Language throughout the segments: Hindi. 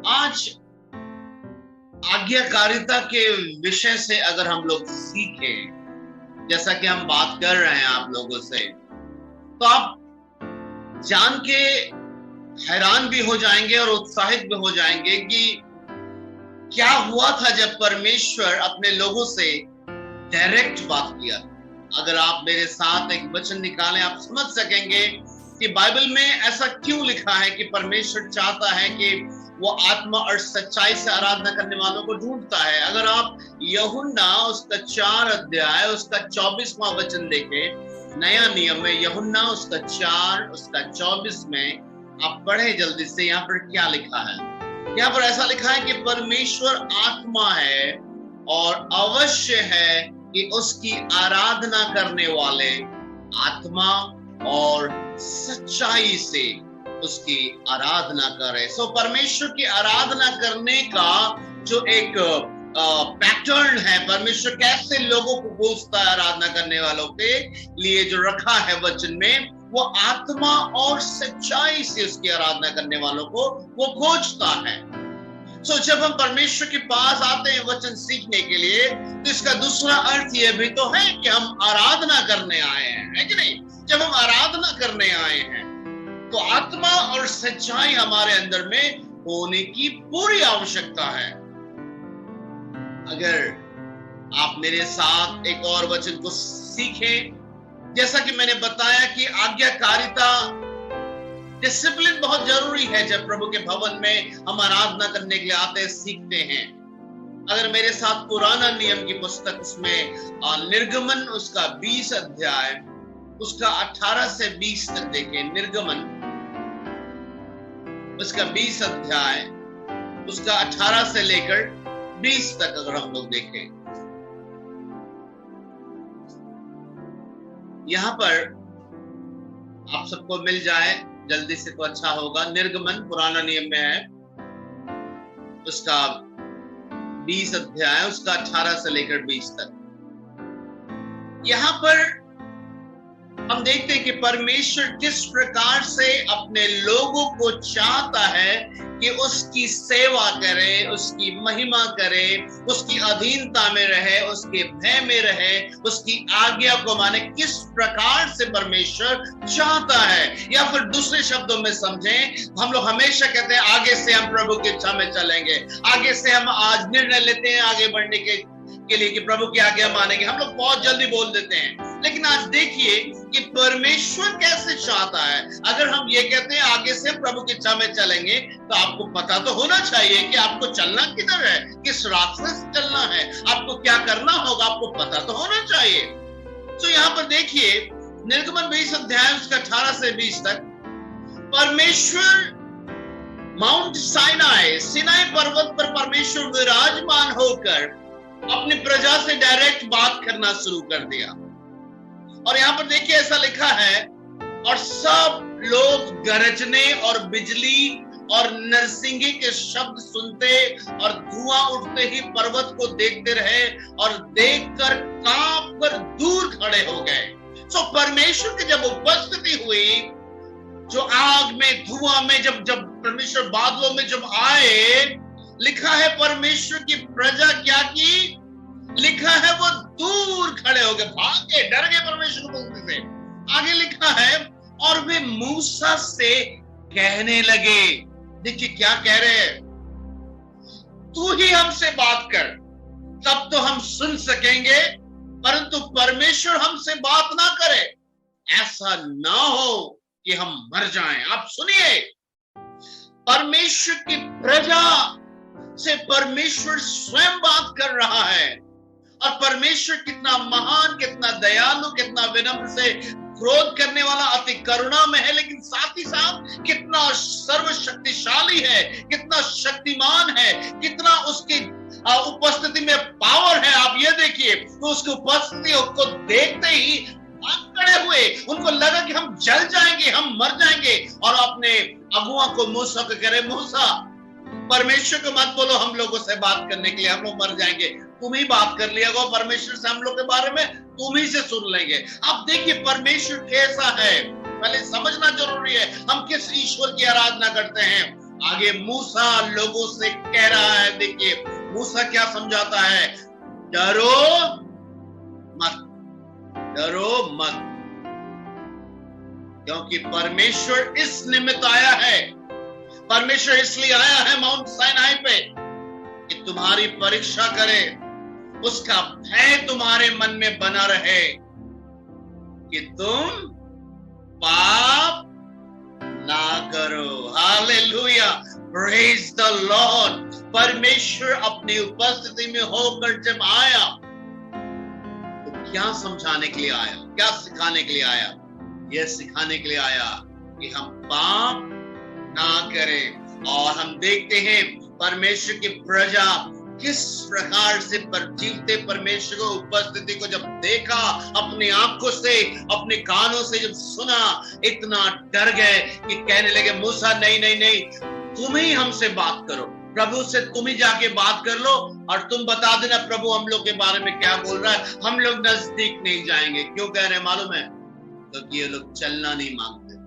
आज आज्ञाकारिता के विषय से अगर हम लोग सीखें, जैसा कि हम बात कर रहे हैं आप लोगों से, तो आप जान के हैरान भी हो जाएंगे और उत्साहित भी हो जाएंगे कि क्या हुआ था जब परमेश्वर अपने लोगों से डायरेक्ट बात किया। अगर आप मेरे साथ एक वचन निकालें, आप समझ सकेंगे कि बाइबल में ऐसा क्यों लिखा है कि परमेश्वर चाहता है कि वो आत्मा और सच्चाई से आराधना करने वालों को ढूंढता है। अगर आप यूहन्ना उसका 4 अध्याय उसका 24वां वचन देखें, नया नियम में यूहन्ना उसका 4 उसका 24 में आप पढ़े जल्दी से। यहाँ पर क्या लिखा है? यहाँ पर ऐसा लिखा है कि परमेश्वर आत्मा है और अवश्य है कि उसकी आराधना करने वाले आत्मा और सच्चाई से उसकी आराधना करे। सो परमेश्वर की आराधना करने का जो एक पैटर्न है, परमेश्वर कैसे लोगों को खोजता है आराधना करने वालों के लिए जो रखा है वचन में, वो आत्मा और सच्चाई से उसकी आराधना करने वालों को वो खोजता है। सो जब हम परमेश्वर के पास आते हैं वचन सीखने के लिए, तो इसका दूसरा अर्थ यह भी तो है कि हम आराधना करने आए हैं, है कि नहीं? जब हम आराधना करने आए हैं तो आत्मा और सच्चाई हमारे अंदर में होने की पूरी आवश्यकता है। अगर आप मेरे साथ एक और वचन को सीखें, जैसा कि मैंने बताया कि आज्ञाकारिता, डिसिप्लिन बहुत जरूरी है। जब प्रभु के भवन में हम आराधना करने के लिए आते हैं, सीखते हैं। अगर मेरे साथ पुराना नियम की पुस्तक उसमें निर्गमन उसका 20 अध्याय उसका 18 से 20 तक देखें। निर्गमन उसका 20 अध्याय उसका 18 से लेकर 20 तक अगर हम लोग देखें, यहां पर आप सबको मिल जाए जल्दी से तो अच्छा होगा। निर्गमन पुराना नियम में है, उसका 20 अध्याय उसका 18 से लेकर 20 तक। यहां पर हम देखते हैं कि परमेश्वर किस प्रकार से अपने लोगों को चाहता है कि उसकी सेवा करे, उसकी महिमा करे, उसकी अधीनता में रहे, उसके भय में रहे, उसकी आज्ञा को माने। किस प्रकार से परमेश्वर चाहता है, या फिर दूसरे शब्दों में समझें, हम लोग हमेशा कहते हैं आगे से हम प्रभु की इच्छा में चलेंगे, आगे से हम आज निर्णय लेते हैं आगे बढ़ने के लिए कि प्रभु की आज्ञा मानेंगे। हम लोग बहुत जल्दी बोल देते हैं, लेकिन आज देखिए कि परमेश्वर कैसे चाहता है। अगर हम ये कहते हैं आगे से प्रभु की इच्छा में चलेंगे, तो आपको पता तो होना चाहिए कि आपको चलना किधर है, किस रास्ते से चलना है, आपको क्या करना होगा, आपको पता तो होना चाहिए। तो यहाँ पर देखिए निर्गमन 20 अध्याय उसका 18 से 20 तक, परमेश्वर माउंट सिनाई पर्वत पर परमेश्वर विराजमान होकर अपनी प्रजा से डायरेक्ट बात करना शुरू कर दिया। और यहां पर देखिए ऐसा लिखा है, और सब लोग गरजने और बिजली और नरसिंगी के शब्द सुनते और धुआं उठते ही पर्वत को देखते रहे और देखकर कांप कर दूर खड़े हो गए। सो परमेश्वर की जब उपस्थिति हुई, जो आग में धुआं में जब परमेश्वर बादलों में जब आए, लिखा है परमेश्वर की प्रजा क्या की, लिखा है वो दूर खड़े हो गए, भाग गए, डर गए परमेश्वर को से। आगे लिखा है, और वे मूसा से कहने लगे। देखिए क्या कह रहे हैं, तू ही हमसे बात कर, तब तो हम सुन सकेंगे, परंतु परमेश्वर हमसे बात ना करे, ऐसा ना हो कि हम मर जाएं। आप सुनिए, परमेश्वर की प्रजा से परमेश्वर स्वयं बात कर रहा है। और परमेश्वर कितना महान, कितना दयालु, कितना विनम्र से क्रोध करने वाला, अति करुणा में है, लेकिन साथ ही साथ कितना सर्वशक्तिशाली है, कितना शक्तिमान है, कितना उसकी उपस्थिति में पावर है। आप ये देखिए, तो उसकी उपस्थिति को देखते ही खड़े हुए, उनको लगा कि हम जल जाएंगे, हम मर जाएंगे। और अपने अगुआ को मूसा को कह रहे, मूसा परमेश्वर को मत बोलो हम लोगों से बात करने के लिए, हम लोग मर जाएंगे, तुम ही बात कर लिया गो परमेश्वर से हम लोग के बारे में, तुम ही से सुन लेंगे। अब देखिए परमेश्वर कैसा है, पहले समझना जरूरी है हम किस ईश्वर की आराधना करते हैं। आगे मूसा लोगों से कह रहा है, देखिए मूसा क्या समझाता है, डरो मत, डरो मत, क्योंकि परमेश्वर इस निमित्त आया है, परमेश्वर इसलिए आया है माउंट साइनाई पे कि तुम्हारी परीक्षा करे, उसका भय तुम्हारे मन में बना रहे कि तुम पाप ना करो। Hallelujah, praise the Lord. परमेश्वर अपनी उपस्थिति में होकर जब आया तो क्या समझाने के लिए आया, क्या सिखाने के लिए आया? यह सिखाने के लिए आया कि हम पाप ना करें। और हम देखते हैं परमेश्वर की प्रजा किस प्रकार से जीवते परमेश्वर को उपस्थिति को जब देखा, अपनी आंखों से, अपने कानों से जब सुना, इतना डर गए कि कहने लगे मूसा नहीं नहीं नहीं, तुम ही हमसे बात करो, प्रभु से तुम ही जाके बात कर लो और तुम बता देना प्रभु हम लोग के बारे में क्या बोल रहा है, हम लोग नजदीक नहीं जाएंगे। क्यों कह रहे मालूम है? क्योंकि ये लोग चलना नहीं मांगते,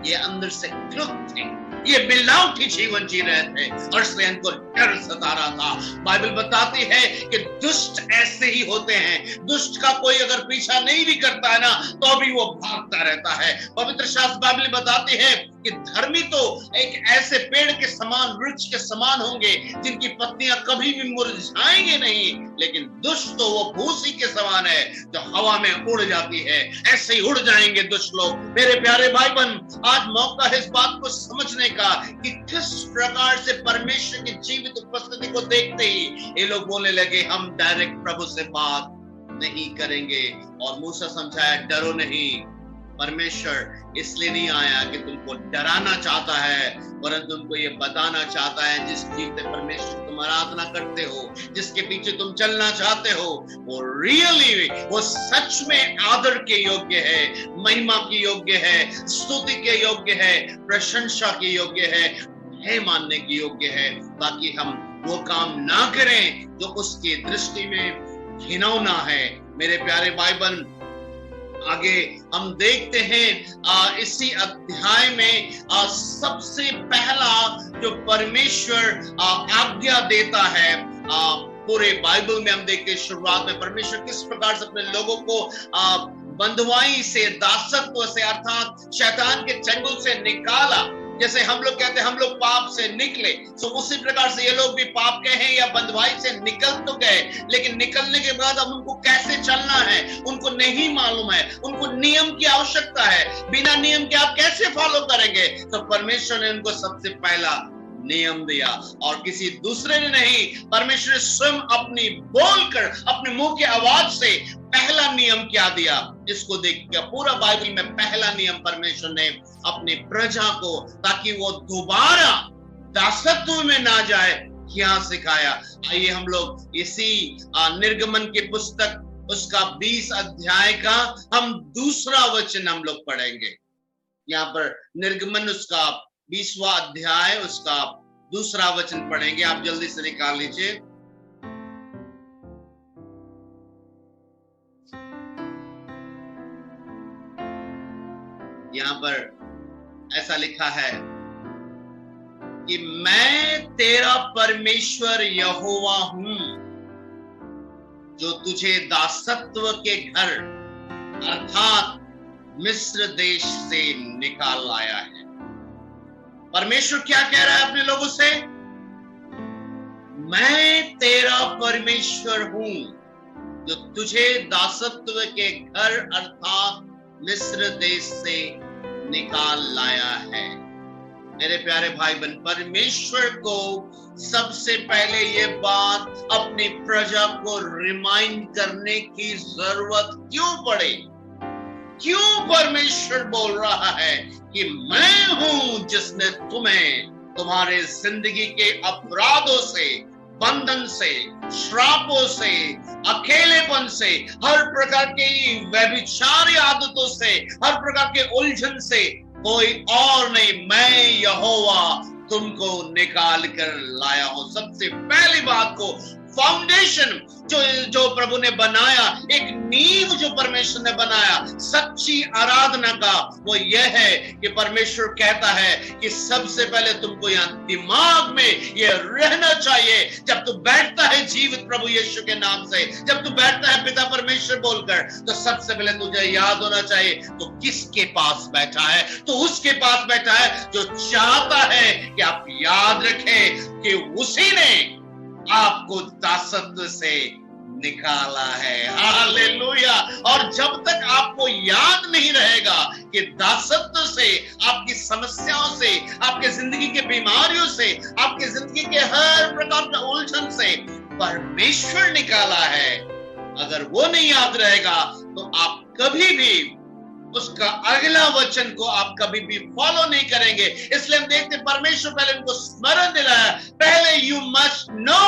ये अंदर से क्रुद्ध थे, ये मिलावटी जीवन जी रहे थे और इसलिए इनको डर सता रहा था। बाइबल बताती है कि दुष्ट ऐसे ही होते हैं, दुष्ट का कोई अगर पीछा नहीं भी करता है ना तो भी वो भागता रहता है। पवित्र शास्त्र बाइबल बताती है कि धर्मी तो एक ऐसे पेड़ के समान, वृक्ष के समान होंगे जिनकी पत्तियां कभी भी मुरझाएंगे नहीं, लेकिन दुष्ट तो वो भूसी के समान है जो हवा में उड़ जाती है, ऐसे ही उड़ जाएंगे दुष्ट लोग। मेरे प्यारे भाई बहन, आज मौका है इस बात को समझने का कि किस प्रकार से परमेश्वर की जीवित उपस्थिति को देखते ही ये लोग बोलने लगे हम डायरेक्ट प्रभु से बात नहीं करेंगे। और मूसा समझाया डरो नहीं, परमेश्वर इसलिए नहीं आया कि तुमको डराना चाहता है, परंतु तुमको ये बताना चाहता है जिस जीवते परमेश्वर तुम आराधना करते हो, जिसके पीछे तुम चलना चाहते हो, वो रियली, वो सच में आदर के योग्य है, महिमा की योग्य है, स्तुति के योग्य है, प्रशंसा के योग्य है मानने की योग्य है, ताकि हम वो काम ना करें जो उसकी दृष्टि में घिनौना है। मेरे प्यारे भाई बहन, आगे हम देखते हैं इसी अध्याय में सबसे पहला जो परमेश्वर आज्ञा देता है, पूरे बाइबल में हम देखते हैं शुरुआत में परमेश्वर किस प्रकार से अपने लोगों को बंधुआई से, दासत्व से, अर्थात शैतान के चंगुल से निकाला। जैसे हम लोग कहते हैं हम लोग पाप से निकले, तो उसी प्रकार से ये लोग भी पाप के हैं या बंधुआई से निकल तो गए, लेकिन निकलने के बाद अब उनको कैसे चलना है उनको नहीं मालूम है, उनको नियम की आवश्यकता है। बिना नियम के आप कैसे फॉलो करेंगे? तो परमेश्वर ने उनको सबसे पहला नियम दिया और किसी दूसरे ने नहीं, परमेश्वर ने स्वयं अपनी बोलकर, अपने मुंह की आवाज से पहला नियम क्या दिया, इसको देखिए। पूरा बाइबल में पहला नियम परमेश्वर ने अपनी प्रजा को, ताकि वो दोबारा दासत्व में ना जाए, क्या सिखाया। आइए हम लोग इसी निर्गमन की पुस्तक उसका 20 अध्याय का हम दूसरा वचन हम लोग पढ़ेंगे। यहाँ पर निर्गमन उसका 20वां अध्याय उसका दूसरा वचन पढ़ेंगे। आप जल्दी से निकाल लीजिए। यहाँ पर ऐसा लिखा है कि मैं तेरा परमेश्वर यहोवा हूं जो तुझे दासत्व के घर अर्थात मिस्र देश से निकाल लाया है। परमेश्वर क्या कह रहा है अपने लोगों से? मैं तेरा परमेश्वर हूं जो तुझे दासत्व के घर अर्थात मिस्र देश से निकाल लाया है। मेरे प्यारे भाई बहन, परमेश्वर को सबसे पहले ये बात अपनी प्रजा को रिमाइंड करने की जरूरत क्यों पड़े? क्यों परमेश्वर बोल रहा है कि मैं हूं जिसने तुम्हें तुम्हारे जिंदगी के अपराधों से, बंधन से, श्रापों से, अकेलेपन से, हर प्रकार की व्यभिचारी आदतों से, हर प्रकार के उलझन से, कोई और नहीं, मैं यहोवा तुमको निकाल कर लाया हूं। सबसे पहली बात को फाउंडेशन जो प्रभु ने बनाया, एक नींव जो परमेश्वर ने बनाया सच्ची आराधना का, वो यह है कि परमेश्वर कहता है कि सबसे पहले तुमको यहाँ दिमाग में ये रहना चाहिए, जब तू बैठता है जीवित प्रभु यीशु के नाम से, जब तू बैठता है पिता परमेश्वर बोलकर, तो सबसे पहले तुझे याद होना चाहिए तो किसके पास बैठा है। तो उसके पास बैठा है जो चाहता है कि आप याद रखें कि उसी ने आपको दासत्व से निकाला है। हालेलुया। और जब तक आपको याद नहीं रहेगा कि दासत्व से, आपकी समस्याओं से, आपके जिंदगी के बीमारियों से, आपके जिंदगी के हर प्रकार के उलझन से परमेश्वर निकाला है, अगर वो नहीं याद रहेगा तो आप कभी भी उसका अगला वचन को आप कभी भी फॉलो नहीं करेंगे। इसलिए हम देखते परमेश्वर पहले उनको स्मरण दिलाया, पहले you must know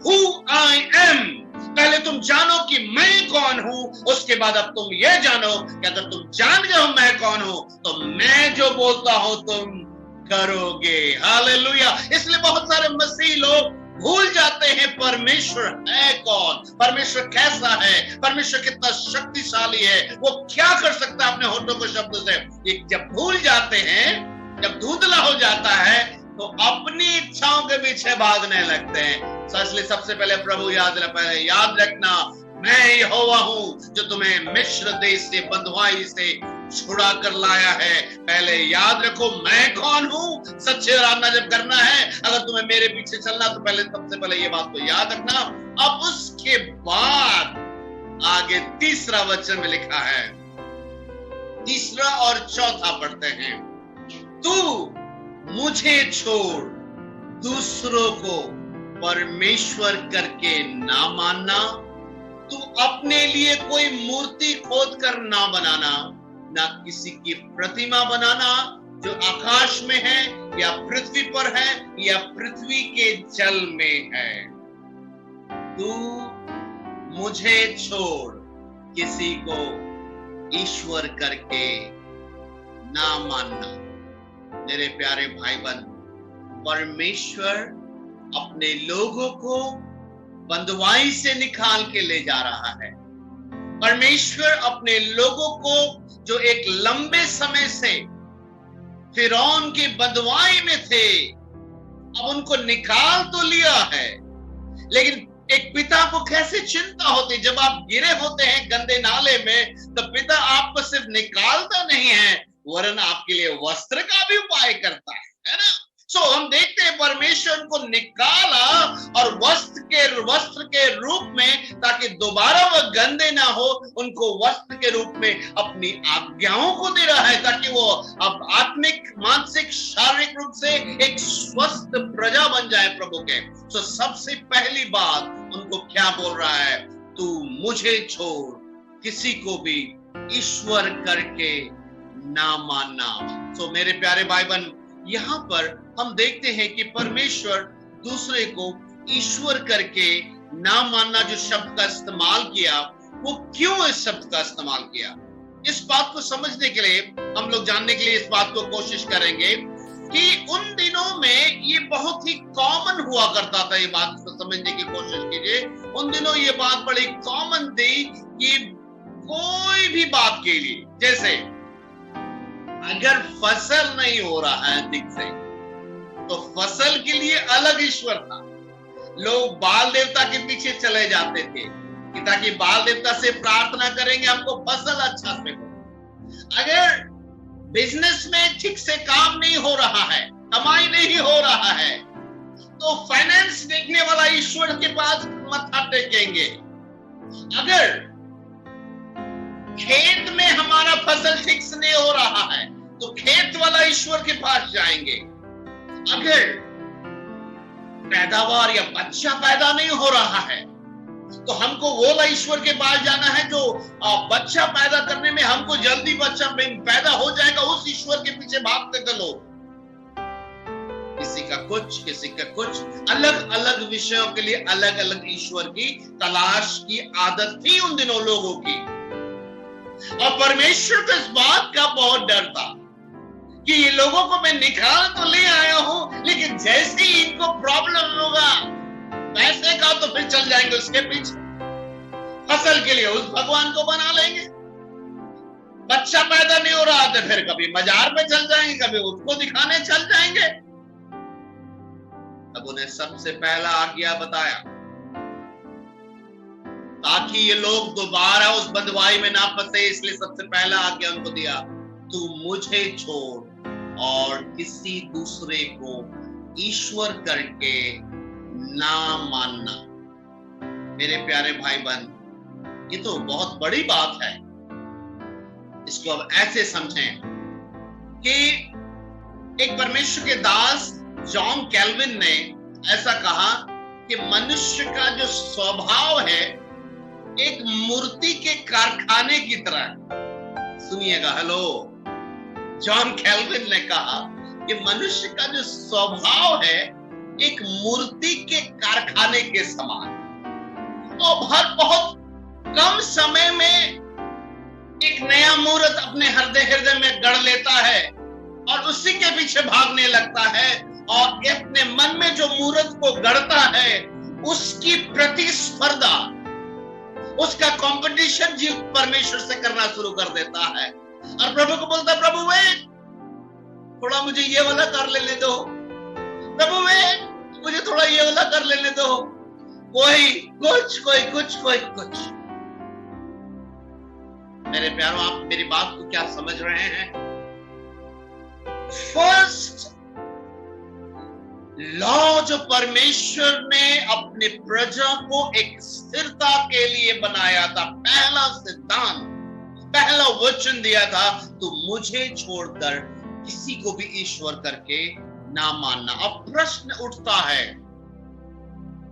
who I am, पहले तुम जानो कि मैं कौन हूं, उसके बाद अब तुम ये जानो कि अगर तुम जान गए हो मैं कौन हूं तो मैं जो बोलता हूं तुम करोगे। हालेलुया। इसलिए बहुत सारे मसीह लोग भूल जाते हैं परमेश्वर है कौन, परमेश्वर कैसा है, परमेश्वर कितना शक्तिशाली है, वो क्या कर सकता है अपने होठों को शब्द से। ये जब भूल जाते हैं, जब धुंधला हो जाता है तो अपनी इच्छाओं के पीछे भागने लगते हैं। इसलिए सबसे पहले प्रभु याद रखना, मैं यहोवा हूं जो तुम्हें मिस्र देश से, बंधुआई से छुड़ा कर लाया है। पहले याद रखो मैं कौन हूं। सच्चे आराधना जब करना है, अगर तुम्हें मेरे पीछे चलना, तो पहले सबसे पहले ये बात को याद रखना। अब उसके बाद आगे तीसरा वचन में लिखा है, तीसरा और चौथा पढ़ते हैं, तू मुझे छोड़ दूसरों को परमेश्वर करके ना मानना, तू अपने लिए कोई मूर्ति खोद कर ना बनाना, ना किसी की प्रतिमा बनाना जो आकाश में है या पृथ्वी पर है या पृथ्वी के जल में है। तू मुझे छोड़ किसी को ईश्वर करके ना मानना। मेरे प्यारे भाई बहन, परमेश्वर अपने लोगों को बंधुआई से निकाल के ले जा रहा है। परमेश्वर अपने लोगों को जो एक लंबे समय से फिरौन की बंधुआई में थे, अब उनको निकाल तो लिया है, लेकिन एक पिता को कैसे चिंता होती, जब आप गिरे होते हैं गंदे नाले में, तो पिता आपको सिर्फ निकालता नहीं है वरन आपके लिए वस्त्र का भी उपाय करता है ना। हम देखते हैं परमेश्वर उनको निकाला और वस्त्र के रूप में, ताकि दोबारा वह गंदे ना हो, उनको वस्त्र के रूप में अपनी आज्ञाओं को दे रहा है, ताकि वो अब आत्मिक, मानसिक, शारीरिक रूप से एक स्वस्थ प्रजा बन जाए प्रभु के। सबसे पहली बात उनको क्या बोल रहा है, तू मुझे छोड़ किसी को भी ईश्वर करके ना मानना। मेरे प्यारे भाई बहन, यहाँ पर हम देखते हैं कि परमेश्वर दूसरे को ईश्वर करके ना मानना जो शब्द का इस्तेमाल किया, वो क्यों इस शब्द का इस्तेमाल किया, इस बात को समझने के लिए हम लोग जानने के लिए इस बात को कोशिश करेंगे कि उन दिनों में ये बहुत ही कॉमन हुआ करता था। ये बात को समझने की कोशिश कीजिए। उन दिनों ये बात बड़ी कॉमन थी कि कोई भी बात के लिए, जैसे अगर फसल नहीं हो रहा है अधिक से, तो फसल के लिए अलग ईश्वर था। लोग बाल देवता के पीछे चले जाते थे कि ताकि बाल देवता से प्रार्थना करेंगे हमको फसल अच्छा से हो। अगर बिजनेस में ठीक से काम नहीं हो रहा है, कमाई नहीं हो रहा है, तो फाइनेंस देखने वाला ईश्वर के पास मत्था टेकेंगे। अगर खेत में हमारा फसल ठीक से नहीं हो रहा है, तो खेत वाला ईश्वर के पास जाएंगे। अगर पैदावार या बच्चा पैदा नहीं हो रहा है, तो हमको वो वाला ईश्वर के पास जाना है जो बच्चा पैदा करने में हमको जल्दी बच्चा पैदा हो जाएगा, उस ईश्वर के पीछे भागते थे लोग। किसी का कुछ, किसी का कुछ, अलग अलग विषयों के लिए अलग अलग ईश्वर की तलाश की आदत थी उन दिनों लोगों की। और परमेश्वर को इस बात का बहुत डर था कि ये लोगों को मैं निकाल तो ले आया हूं, लेकिन जैसे ही इनको प्रॉब्लम होगा पैसे का, तो फिर चल जाएंगे उसके पीछे, फसल के लिए उस भगवान को बना लेंगे। बच्चा पैदा नहीं हो रहा तो फिर कभी मजार पे चल जाएंगे, कभी उसको दिखाने चल जाएंगे। अब उन्हें सबसे पहला आज्ञा बताया ताकि ये लोग दोबारा उस बंधुआई में ना फंसे, इसलिए सबसे पहला आज्ञा उनको दिया, तू मुझे छोड़ और किसी दूसरे को ईश्वर करके ना मानना। मेरे प्यारे भाई बहन, ये तो बहुत बड़ी बात है। इसको अब ऐसे समझें कि एक परमेश्वर के दास जॉन कैल्विन ने ऐसा कहा कि मनुष्य का जो स्वभाव है एक मूर्ति के कारखाने की तरह। सुनिएगा, हेलो, जॉन कैल्विन ने कहा कि मनुष्य का जो स्वभाव है एक मूर्ति के कारखाने के समान, और बहुत कम समय में एक नया मूर्त अपने हृदय में गढ़ लेता है और उसी के पीछे भागने लगता है, और अपने मन में जो मूर्त को गढ़ता है उसकी प्रतिस्पर्धा, उसका कंपटीशन जीव परमेश्वर से करना शुरू कर देता है। और प्रभु को बोलता है, प्रभु वेट, थोड़ा मुझे ये वाला कर लेने दो, प्रभु वेट, मुझे थोड़ा ये वाला कर लेने दो, कोई कुछ। मेरे प्यारों, आप मेरी बात को क्या समझ रहे हैं? फर्स्ट लॉ जो परमेश्वर ने अपने प्रजा को एक स्थिरता के लिए बनाया था, पहला सिद्धांत, पहला वचन दिया था, तो मुझे छोड़कर किसी को भी ईश्वर करके ना मानना। अब प्रश्न उठता है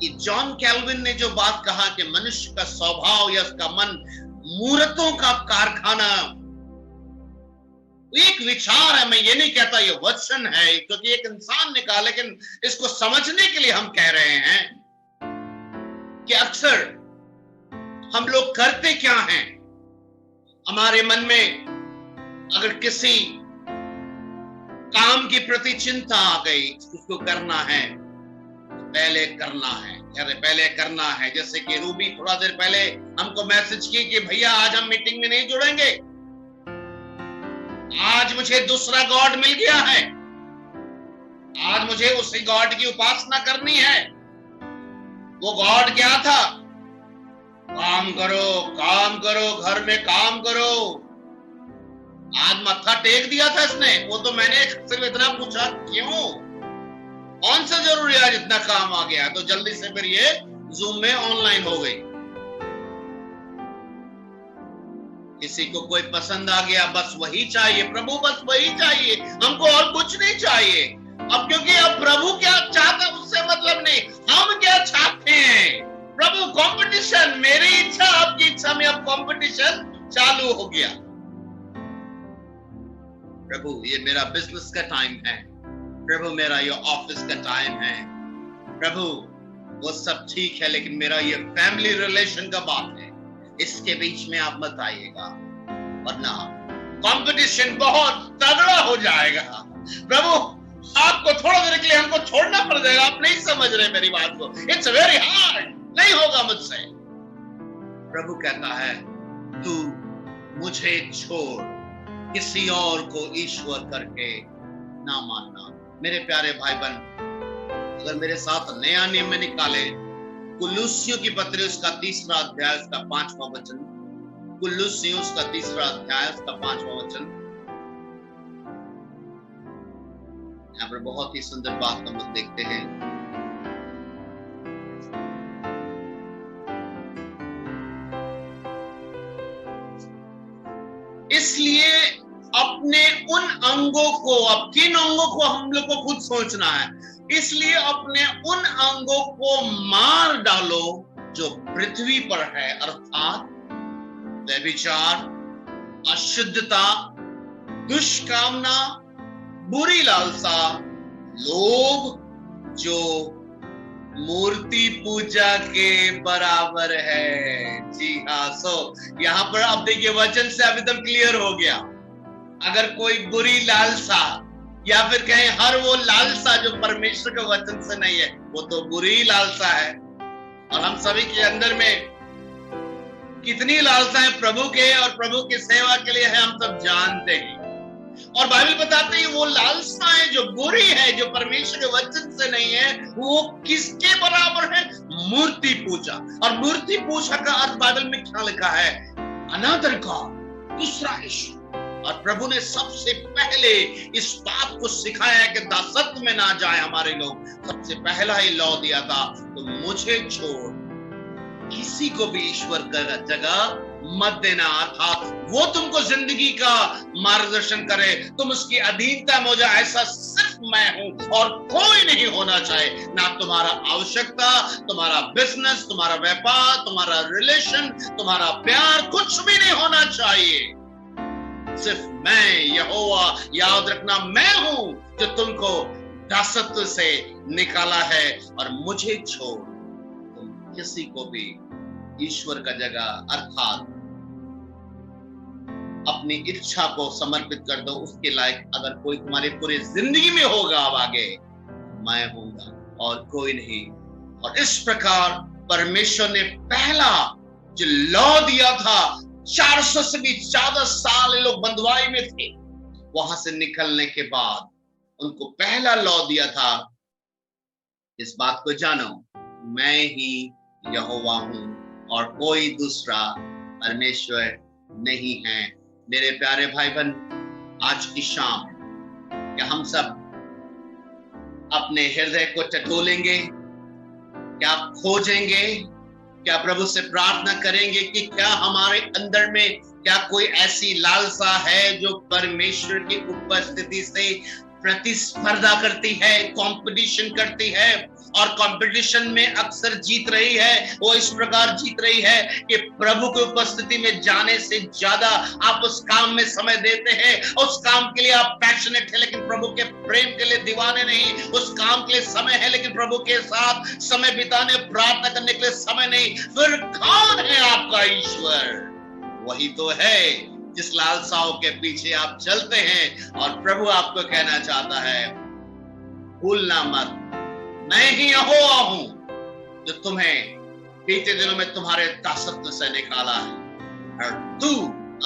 कि जॉन कैल्विन ने जो बात कहा कि मनुष्य का स्वभाव या उसका मन मूर्तों का कारखाना, एक विचार है। मैं ये नहीं कहता ये वचन है, क्योंकि एक इंसान ने कहा, लेकिन इसको समझने के लिए हम कह रहे हैं कि अक्सर हम लोग करते क्या हैं, हमारे मन में अगर किसी काम के प्रति चिंता आ गई, उसको करना है, पहले करना है, पहले करना है। जैसे कि रूबी थोड़ा देर पहले हमको मैसेज की कि भैया आज हम मीटिंग में नहीं जुड़ेंगे, आज मुझे दूसरा गॉड मिल गया है, आज मुझे उसी गॉड की उपासना करनी है। वो गॉड क्या था? काम करो, घर में काम करो। आज मत्था टेक दिया था इसने, वो तो मैंने सिर्फ इतना पूछा, क्यों, कौन सा जरूरी है, जितना काम आ गया, तो जल्दी से फिर ये जूम में ऑनलाइन हो गई। किसी को कोई पसंद आ गया, बस वही चाहिए, प्रभु बस वही चाहिए, हमको और कुछ नहीं चाहिए। अब क्योंकि अब प्रभु क्या चाहता उससे मतलब नहीं, हम क्या चाहते हैं। प्रभु कंपटीशन, मेरी इच्छा आपकी इच्छा में अब कंपटीशन चालू हो गया। प्रभु ये मेरा बिजनेस का टाइम है, प्रभु मेरा ये ऑफिस का टाइम है, प्रभु वो सब ठीक है, लेकिन मेरा ये फैमिली रिलेशन का बात है, इसके बीच में आप मत आइएगा, वरना कंपटीशन बहुत तगड़ा हो जाएगा। प्रभु आपको थोड़ा देर के लिए हमको छोड़ना पड़ जाएगा, आप नहीं समझ रहे मेरी बात को, इट्स वेरी हार्ड, नहीं होगा मुझसे। प्रभु कहता है, तू मुझे छोड़, किसी और को ईश्वर करके ना मानना। मेरे प्यारे भाई बहन, अगर मेरे साथ नया नियम में निकाले, कुलुस्सियों की पत्री उसका 3रा अध्याय उसका 5वां वचन, कुलुस्सियों उसका 3रा अध्याय उसका 5वां वचन, यहाँ पर बहुत ही सुंदर बात हम लोग देखते हैं। इसलिए अपने उन अंगों को, अब किन अंगों को हम लोग को खुद सोचना है, इसलिए अपने उन अंगों को मार डालो जो पृथ्वी पर है, अर्थात व्यभिचार, अशुद्धता, दुष्कामना, बुरी लालसा, लोभ, जो मूर्ति पूजा के बराबर है। जी हाँ, यहां पर अब देखिए वचन से अब एकदम क्लियर हो गया। अगर कोई बुरी लालसा, या फिर कहें हर वो लालसा जो परमेश्वर के वचन से नहीं है, वो तो बुरी लालसा है। और हम सभी के अंदर में कितनी लालसाएं प्रभु के और प्रभु की सेवा के लिए है, हम सब जानते हैं। और बाइबल बताते हैं वो लालसाएं जो बुरी है, जो परमेश्वर के वचन से नहीं है, वो किसके बराबर है? मूर्ति पूजा। और मूर्ति पूजा का अर्थ बाइबल में क्या लिखा है? अनदर गॉड, दूसरा ईश्वर। और प्रभु ने सबसे पहले इस बात को सिखाया है कि दासत्व में ना जाए हमारे लोग। सबसे पहला ही लॉ दिया था, तो मुझे छोड़ किसी को भी ईश्वर का जगह मत देना। अर्थात वो तुमको जिंदगी का मार्गदर्शन करे, तुम उसकी अधीनता में हो जाए, ऐसा सिर्फ मैं हूं और कोई नहीं होना चाहिए। ना तुम्हारा आवश्यकता, तुम्हारा बिजनेस, तुम्हारा व्यापार, तुम्हारा रिलेशन, तुम्हारा प्यार, कुछ भी नहीं होना चाहिए। सिर्फ मैं यहोवा, याद रखना, मैं हूं जो तुमको दासत्व से निकाला है। और मुझे छोड़ तुम किसी को भी ईश्वर का जगह, अर्थात अपनी इच्छा को समर्पित कर दो उसके लायक। अगर कोई तुम्हारी पूरी जिंदगी में होगा अब आगे, मैं हूंगा और कोई नहीं। और इस प्रकार परमेश्वर ने पहला जो लॉ दिया था, 400 से भी ज्यादा साल लोग बंधुआई में थे, वहां से निकलने के बाद उनको पहला लॉ दिया था, इस बात को जानो, मैं ही यहोवा हूं और कोई दूसरा परमेश्वर नहीं है। मेरे प्यारे भाई बहन, आज की शाम क्या हम सब अपने हृदय को टटोलेंगे? क्या खोजेंगे? क्या प्रभु से प्रार्थना करेंगे कि क्या हमारे अंदर में क्या कोई ऐसी लालसा है जो परमेश्वर की उपस्थिति से प्रतिस्पर्धा करती है, कंपटीशन करती है, और कंपटीशन में अक्सर जीत रही है? वो इस प्रकार जीत रही है कि प्रभु की उपस्थिति में जाने से ज्यादा आप उस काम में समय देते हैं, उस काम के लिए आप पैशनेट है लेकिन प्रभु के प्रेम के लिए दीवाने नहीं, उस काम के लिए समय है लेकिन प्रभु के साथ समय बिताने, प्रार्थना करने के लिए समय नहीं। फिर कौन है आपका ईश्वर? वही तो है जिस लालसाओं के पीछे आप चलते हैं। और प्रभु आपको कहना चाहता है, भूलना मत, मैं ही यहोवा हूं जो तुम्हें बीते दिनों में तुम्हारे दासत्व से निकाला है। और तू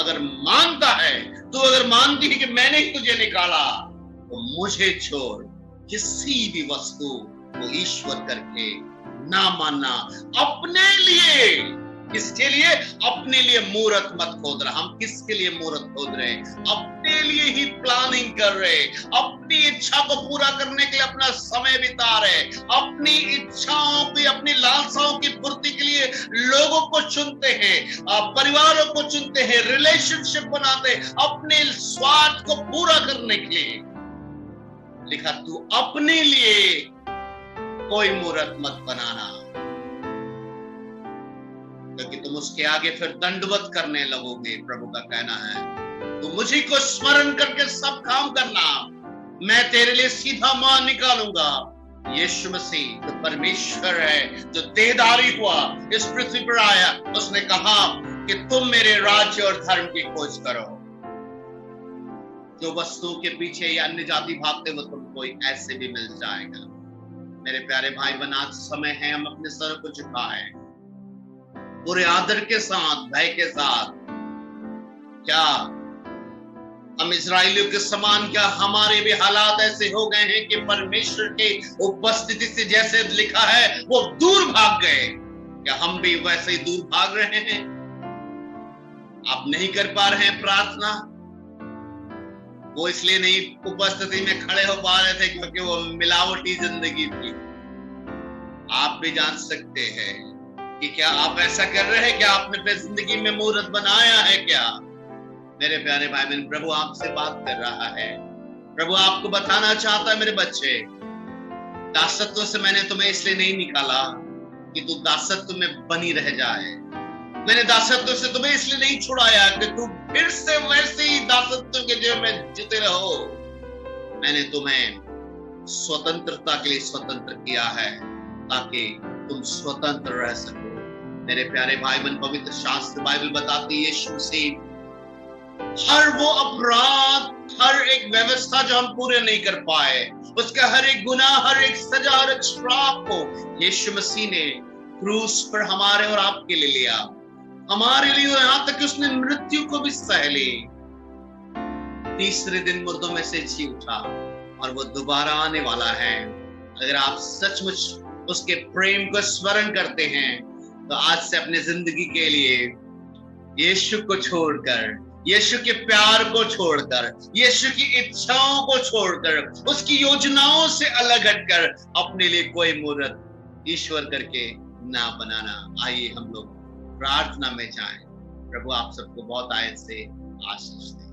अगर मानता है, तू अगर मानती है कि मैंने ही तुझे निकाला, तो मुझे छोड़ किसी भी वस्तु को ईश्वर करके ना मानना। अपने लिए, किसके लिए? अपने लिए मूर्त मत खोद रहा। हम किसके लिए मूर्त खोद रहे हैं? अपने लिए ही प्लानिंग कर रहे, अपनी इच्छा को पूरा करने के लिए अपना समय बिता रहे, अपनी इच्छाओं की, अपनी लालसाओं की पूर्ति के लिए लोगों को चुनते हैं, परिवारों को चुनते हैं, रिलेशनशिप बनाते, अपने स्वार्थ को पूरा करने के लिए। लिखा, तू अपने लिए कोई मूर्त मत बनाना, क्योंकि तुम उसके आगे फिर दंडवत करने लगोगे। प्रभु का कहना है, तू मुझी को स्मरण करके सब काम करना, मैं तेरे लिए सीधा मार्ग निकालूंगा। यीशु मसीह जो परमेश्वर है, जो देहधारी हुआ, इस पृथ्वी पर आया, उसने कहा कि तुम मेरे राज्य और धर्म की खोज करो। जो वस्तुओं के पीछे या अन्य जाति भागते, वो तुमको ऐसे भी मिल जाएगा। मेरे प्यारे भाई बहन, आज समय है हम अपने सर को झुकाएं, पूरे आदर के साथ, भय के साथ। क्या हम इजरायलियों के समान, क्या हमारे भी हालात ऐसे हो गए हैं कि परमेश्वर के उपस्थिति से जैसे लिखा है वो दूर भाग गए? क्या हम भी वैसे ही दूर भाग रहे हैं? आप नहीं कर पा रहे हैं प्रार्थना? वो इसलिए नहीं उपस्थिति में खड़े हो पा रहे थे क्योंकि वो मिलावटी जिंदगी थी। आप भी जान सकते हैं कि क्या आप ऐसा कर रहे हैं? क्या आपने अपनी जिंदगी में मूर्त बनाया है? क्या मेरे प्यारे भाई बहन, प्रभु आपसे बात कर रहा है। प्रभु आपको बताना चाहता है, मेरे बच्चे, दासत्व से मैंने तुम्हें इसलिए नहीं निकाला कि तू दासत्व में बनी रह जाए। मैंने दासत्व से तुम्हें इसलिए नहीं छुड़ाया कि तू फिर से वैसे ही दासत्व के जेब में जीते रहो। मैंने तुम्हें स्वतंत्रता के लिए स्वतंत्र किया है ताकि तुम स्वतंत्र रह सको। मेरे प्यारे भाई बहन, पवित्र शास्त्र बाइबल बताती है, यीशु मसीह हर वो अपराध, हर एक व्यवस्था जो हम पूरे नहीं कर पाए, उसका हर एक गुनाह, हर एक सजा, हर एक श्राप को यीशु मसीह ने क्रूस पर हमारे और आपके लिए लिया, हमारे लिए, और यहां तक कि उसने मृत्यु को भी सह ली। तीसरे दिन मुर्दों में से जी उठा और वो दोबारा आने वाला है। अगर आप सचमुच उसके प्रेम को स्मरण करते हैं तो आज से अपनी जिंदगी के लिए यीशु को छोड़कर, यीशु के प्यार को छोड़कर, यीशु की इच्छाओं को छोड़कर, उसकी योजनाओं से अलग हटकर अपने लिए कोई मूर्त ईश्वर करके ना बनाना। आइए हम लोग प्रार्थना में जाएं। प्रभु आप सबको बहुत आयत से आशीष दे।